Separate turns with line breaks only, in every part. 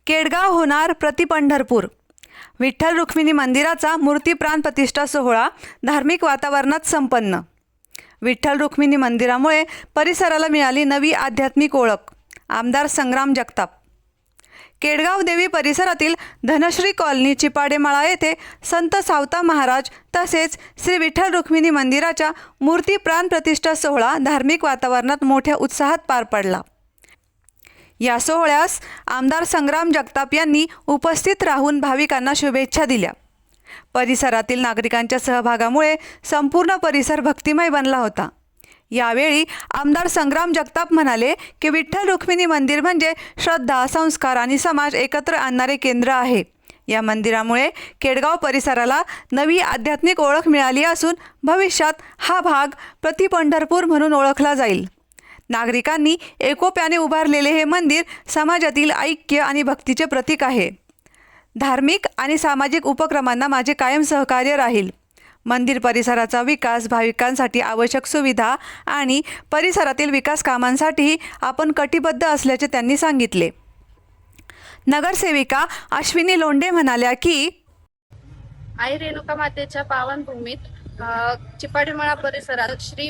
केडगाव होणार प्रति पंढरपूर। विठ्ठल रुक्मिणी मंदिराचा मूर्ती प्राण प्रतिष्ठा सोहळा धार्मिक वातावरणात संपन्न। विठ्ठल रुक्मिणी मंदिरामुळे परिसराला मिळाली नवी आध्यात्मिक ओळख। आमदार संग्राम जगताप। केडगाव देवी परिसरातील धनश्री कॉलनी चिपाडेमाळा येथे संत सावता महाराज तसेच श्री विठ्ठल रुक्मिणी मंदिराच्या मूर्ती प्राण प्रतिष्ठा सोहळा धार्मिक वातावरणात मोठ्या उत्साहात पार पडला। या सोहळ्यास आमदार संग्राम जगताप यांनी उपस्थित राहून भाविकांना शुभेच्छा दिल्या। परिसरातील नागरिकांच्या सहभागामुळे संपूर्ण परिसर भक्तिमय बनला होता। यावेळी आमदार संग्राम जगताप म्हणाले की विठ्ठल रुक्मिणी मंदिर म्हणजे श्रद्धा, संस्कार आणि समाज एकत्र आणणारे केंद्र आहे। या मंदिरामुळे केडगाव परिसराला नवी आध्यात्मिक ओळख मिळाली असून भविष्यात हा भाग प्रति पंढरपूर म्हणून ओळखला जाईल। नागरिकांनी एकोप्याने उभारलेले हे मंदिर समाजातील ऐक्य आणि भक्तीचे प्रतीक आहे। धार्मिक आणि सामाजिक उपक्रमांना माझे कायम सहकार्य राहील। मंदिर परिसराचा विकास, भाविकांसाठी आवश्यक सुविधा आणि परिसरातील विकास कामांसाठी आपण कटिबद्ध असल्याचे त्यांनी सांगितले। नगरसेविका अश्विनी लोंढे म्हणाल्या की
आई रेणुका मातेच्या पावन भूमीत चिपाडेमाळा परिसरात श्री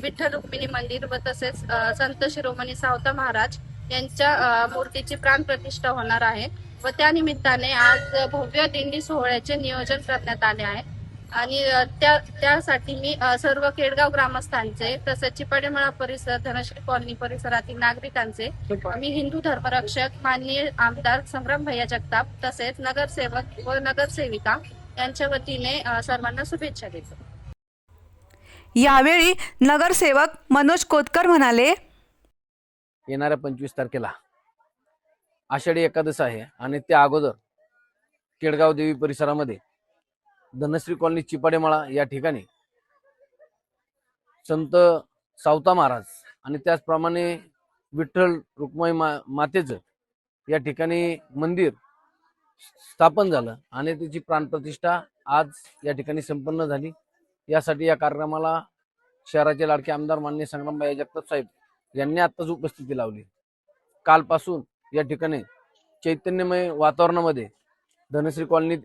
विठ्ठल रुक्मिणी मंदिर व तसेच संत शिरोमणी सावता महाराज यांच्या मूर्तीची प्राण प्रतिष्ठा होणार आहे व त्या निमित्ताने आज भव्य दिंडी सोहळ्याचे नियोजन करण्यात आले आहे आणि त्यासाठी मी सर्व केडगाव ग्रामस्थांचे तसेच चिपाडेमाळा परिसर, धनश्री कॉलनी परिसरातील नागरिकांचे मी हिंदू धर्मरक्षक माननीय आमदार संग्राम भैया जगताप तसेच नगरसेवक व नगरसेविका यांच्या वतीने सर्वांना शुभेच्छा देतो।
यावेळी नगरसेवक मनोज कोतकर म्हणाले,
येणाऱ्या 25 तारखेला आषाढी एकादश आहे आणि त्या अगोदर केडगाव देवी परिसरामध्ये धनश्री कॉलनी चिपाडेमाळा या ठिकाणी संत सावता महाराज आणि त्याचप्रमाणे विठ्ठल रुक्मिणी मातेचं या ठिकाणी मंदिर स्थापन झालं आणि त्याची प्राणप्रतिष्ठा आज या ठिकाणी संपन्न झाली। यासाठी या कार्यक्रमाला शहराचे लाडके आमदार माननीय संग्रामभाई जगताप साहेब यांनी आत्ताच उपस्थिती लावली। कालपासून या ठिकाणी चैतन्यमय वातावरणामध्ये धनश्री कॉलनीत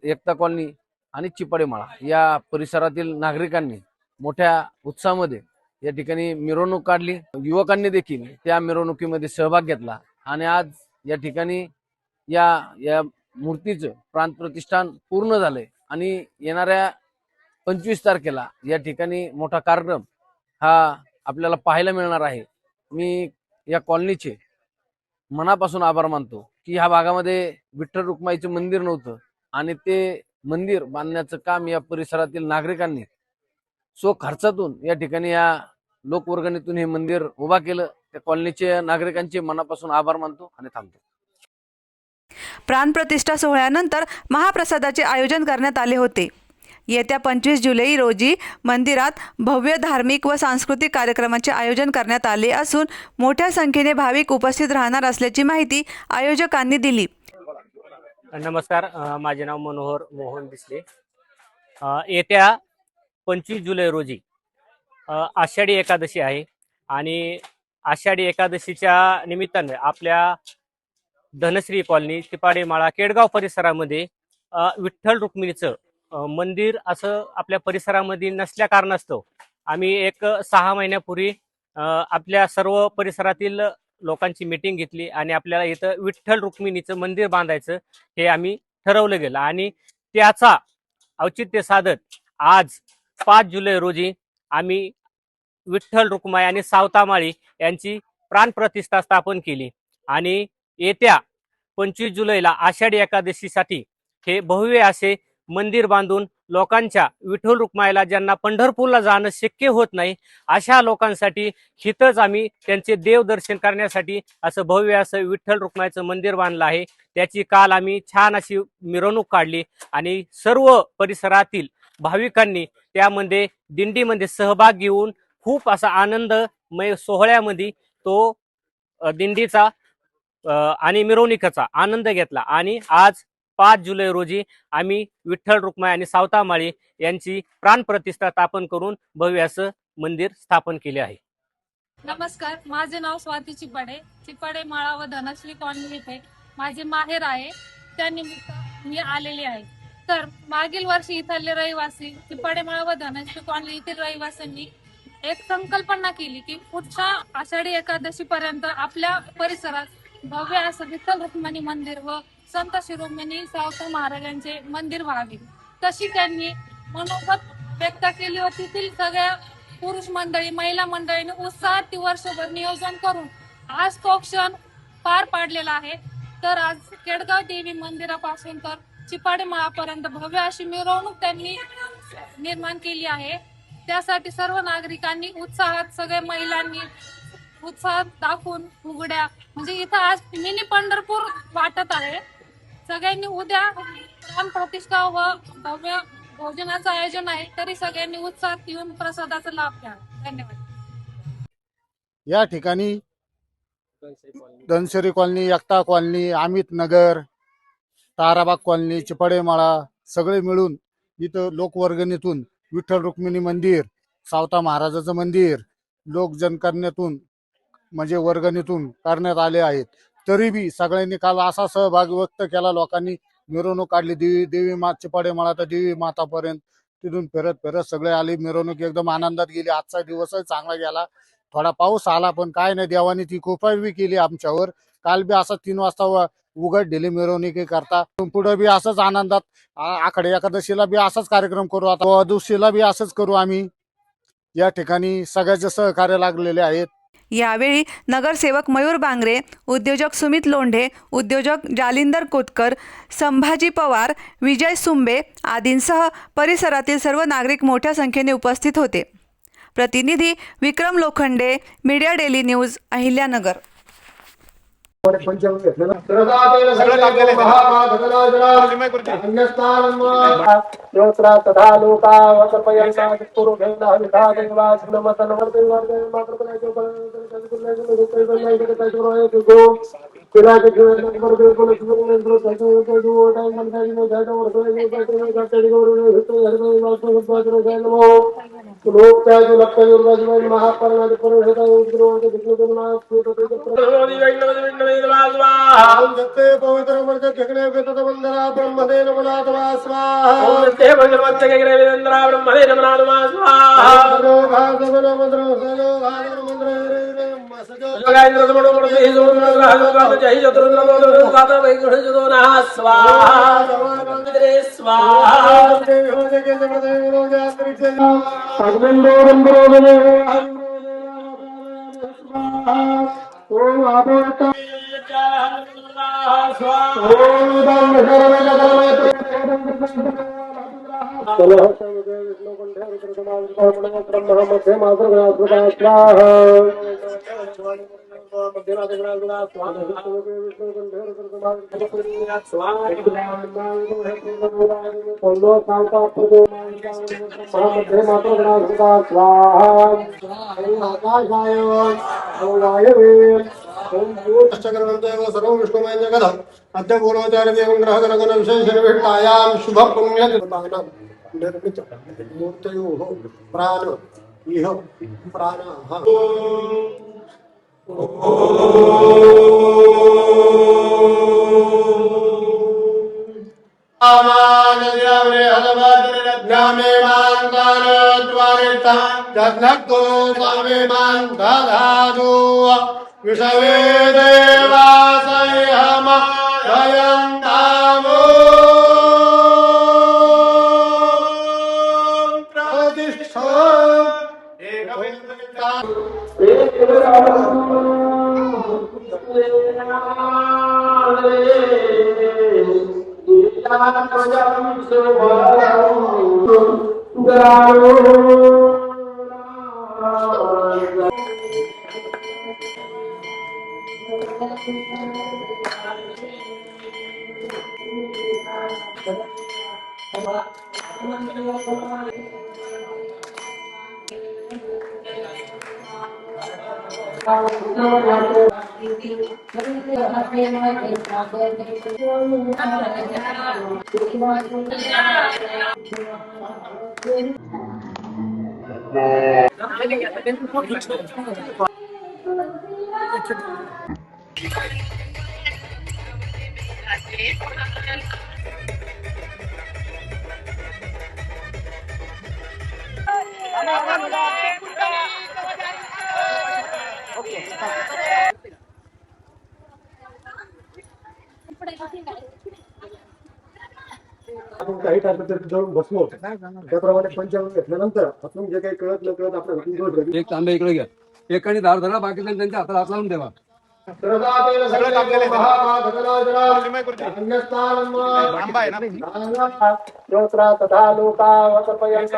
एकता कॉलनी आणि चिपाडेमाळा या परिसरातील नागरिकांनी मोठ्या उत्साहामध्ये या ठिकाणी मिरवणूक काढली। युवकांनी देखील त्या मिरवणुकीमध्ये सहभाग घेतला आणि आज या ठिकाणी या मूर्तीचं प्राणप्रतिष्ठान पूर्ण झालंय आणि येणाऱ्या 25 तारखेला या ठिकाणी मोठा कार्यक्रम हा आपल्याला पाहायला मिळणार आहे। मी या कॉलनीचे मनापासून आभार मानतो की ह्या भागामध्ये विठ्ठल रुक्माईचं मंदिर नव्हतं आणि ते मंदिर बांधण्याचं काम या परिसरातील नागरिकांनी खर्चातून या ठिकाणी या लोकवर्गणीतून हे मंदिर उभा केलं। त्या कॉलनीचे नागरिकांचे मनापासून आभार मानतो आणि थांबतो।
प्राणप्रतिष्ठा सोहळ्यानंतर महाप्रसादाचे आयोजन करण्यात आले होते। येत्या 25 जुलै रोजी मंदिरात भव्य धार्मिक व सांस्कृतिक कार्यक्रमाचे आयोजन करण्यात आले असून मोठ्या संख्येने भाविक उपस्थित राहणार असल्याची माहिती आयोजकांनी दिली।
नमस्कार, माझे नाव मनोहर मोहन दिसले। येत्या 25 जुलै रोजी आषाढी एकादशी आहे आणि आषाढी एकादशीच्या निमित्ताने आपल्या धनश्री कॉलनी, चिपाडेमाळा, केडगाव परिसरामध्ये विठ्ठल रुक्मिणीचं मंदिर असं आपल्या परिसरामध्ये नसल्या कारणास्तव आम्ही एक 6 महिन्यापूर्वी आपल्या सर्व परिसरातील लोकांची मीटिंग घेतली आणि आपल्याला इथं विठ्ठल रुक्मिणीचं मंदिर बांधायचं हे आम्ही ठरवलं गेलं आणि त्याचा औचित्य साधत आज 5 जुलै रोजी आम्ही विठ्ठल रुक्माई आणि सावतामाळी यांची प्राणप्रतिष्ठा स्थापन केली आणि येत्या 25 जुलैला आषाढी एकादशीसाठी हे भव्य असे मंदिर बांधून लोकांच्या विठ्ठल रुक्माईला ज्यांना पंढरपूरला जाणं शक्य होत नाही अशा लोकांसाठी हिथंच आम्ही त्यांचे देवदर्शन करण्यासाठी असं भव्य असं विठ्ठल रुक्माईचं मंदिर बांधलं आहे। त्याची काल आम्ही छान अशी मिरवणूक काढली आणि सर्व परिसरातील भाविकांनी त्यामध्ये दिंडीमध्ये सहभाग घेऊन खूप असा आनंदमय सोहळ्यामध्ये तो दिंडीचा आणि मिरवणुकीचा आनंद घेतला आणि आज 5 जुलै रोजी आम्ही विठ्ठल रुक्माई आणि सावतामाळी यांची प्राणप्रतिष्ठा स्थापन करून भव्य असं मंदिर स्थापन केले आहे।
नमस्कार, माझे नाव स्वाती चिपाडे, चिपाडेमाळा व धनश्री कॉलनी येथे माझे माहेर आहे, त्यानिमित्त मी आलेले आहे. तर मागील वर्षी इथले रहिवासी चिपाडेमळा व धनश्री कॉलनी येथील रहिवाशांनी एक संकल्पना केली की पुढच्या आषाढी एकादशी पर्यंत आपल्या परिसरात भव्य असं विठ्ठल रुक्मिणी मंदिर व संत शिरोमणी सावता महाराजांचे मंदिर व्हावे. तशी त्यांनी मनोगत व्यक्त केली व तेथील सगळ्या पुरुष मंडळी महिला मंडळीने उत्साहात ती वर्षभर नियोजन करून आज तो क्षण पार पाडलेला आहे. तर आज केडगाव देवी मंदिरापासून तर चिपाडे मळापर्यंत भव्य अशी मिरवणूक त्यांनी निर्माण केली आहे. त्यासाठी सर्व नागरिकांनी उत्साहात, सगळ्या महिलांनी उत्साहात दाखवून उघड्या म्हणजे इथं आज मिनी पंढरपूर वाटत आहे. सगळ्यांनी उद्या प्राणप्रतिष्ठा व भव्य भोजनाचं आयोजन आहे, तरी सगळ्यांनी उत्साहात येऊन प्रसादाचा लाभ घ्या. धन्यवाद.
या ठिकाणी धनसरी कॉलनी, एकता कॉलनी, अमित नगर, ताराबाग कॉलनी, चिपाडेमाळा सगळे मिळून इथं लोकवर्गणीतून विठ्ठल रुक्मिणी मंदिर, सावता महाराजाचं मंदिर लोकजनकरण्यातून म्हणजे वर्गणीतून करण्यात आले आहेत. तरी बी सगळ्यांनी काल असा सहभाग व्यक्त केला. लोकांनी मिरवणूक काढली देवी चिपाडेमाळा तर देवी मातापर्यंत, तिथून फिरत फिरत सगळे आले. मिरवणूक एकदम आनंदात गेली. आजचा दिवसही चांगला गेला. थोडा पाऊस आला पण काय नाही, देवाने ती कृपा बी केली आमच्यावर. काल बी असं 3 वाजता उघड दिली मिरवणुकी करता. पुढे बी असंच आनंदात आखाडी एकादशीला बी असाच कार्यक्रम करू. आता दुसरीला बी असंच करू आम्ही. या ठिकाणी सगळ्याचे सहकार्य लागलेले आहेत.
यावेळी नगरसेवक मयूर बांगरे, उद्योजक सुमित लोंढे, उद्योजक जालिंदर कोतकर, संभाजी पवार, विजय सुंबे आदींसह परिसरातील सर्व नागरिक मोठ्या संख्येने उपस्थित होते. प्रतिनिधी Vikram Lokhande, media daily news, Ahilyanagar.
सर्व विष्णुमय जगद अद्य पूर्वचार्यदेवं ग्रहगणगण विशेषनिविष्टायां शुभ पुण्य निर्मित मूर्तयोः प्राण इह प्राणः विषवे देवासयम जयन्तामो प्रतिष्ठा आपण काही तारखेला जाऊन बसलो त्याप्रमाणे पंचांग घेतल्यानंतर आपण जे काही कळत न कळत आपल्या
एक तांबे इकडे घ्या एकाने धार धरा बाकीच्या त्यांच्या हाताला हात लावून ठेवा.
तथा लोका पवित्र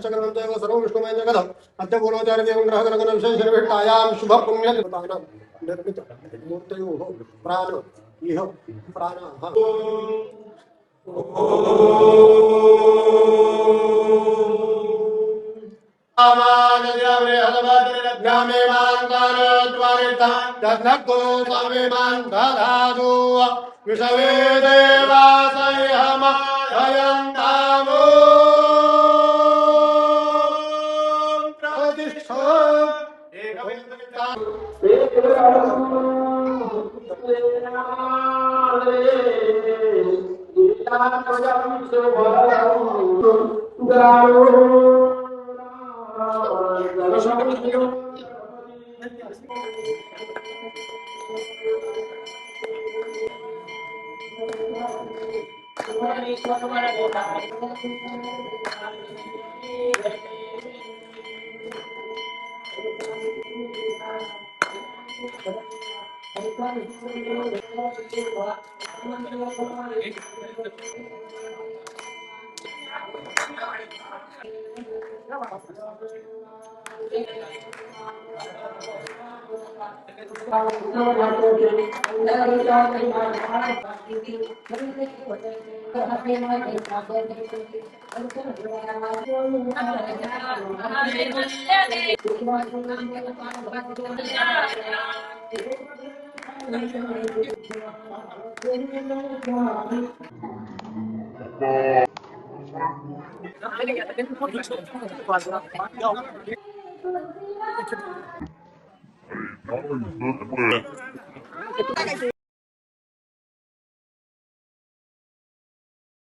ब्रह्मदेव सर्व विष्णुमय जगद अद्य बोलवत्यार देवं ग्रह गणगण विशेष भेटायाम शुभ पुण्य निर्मित मूर्तयो प्राण इह प्राण विषवे देवासयम अयन्तामो प्रतिष्ठा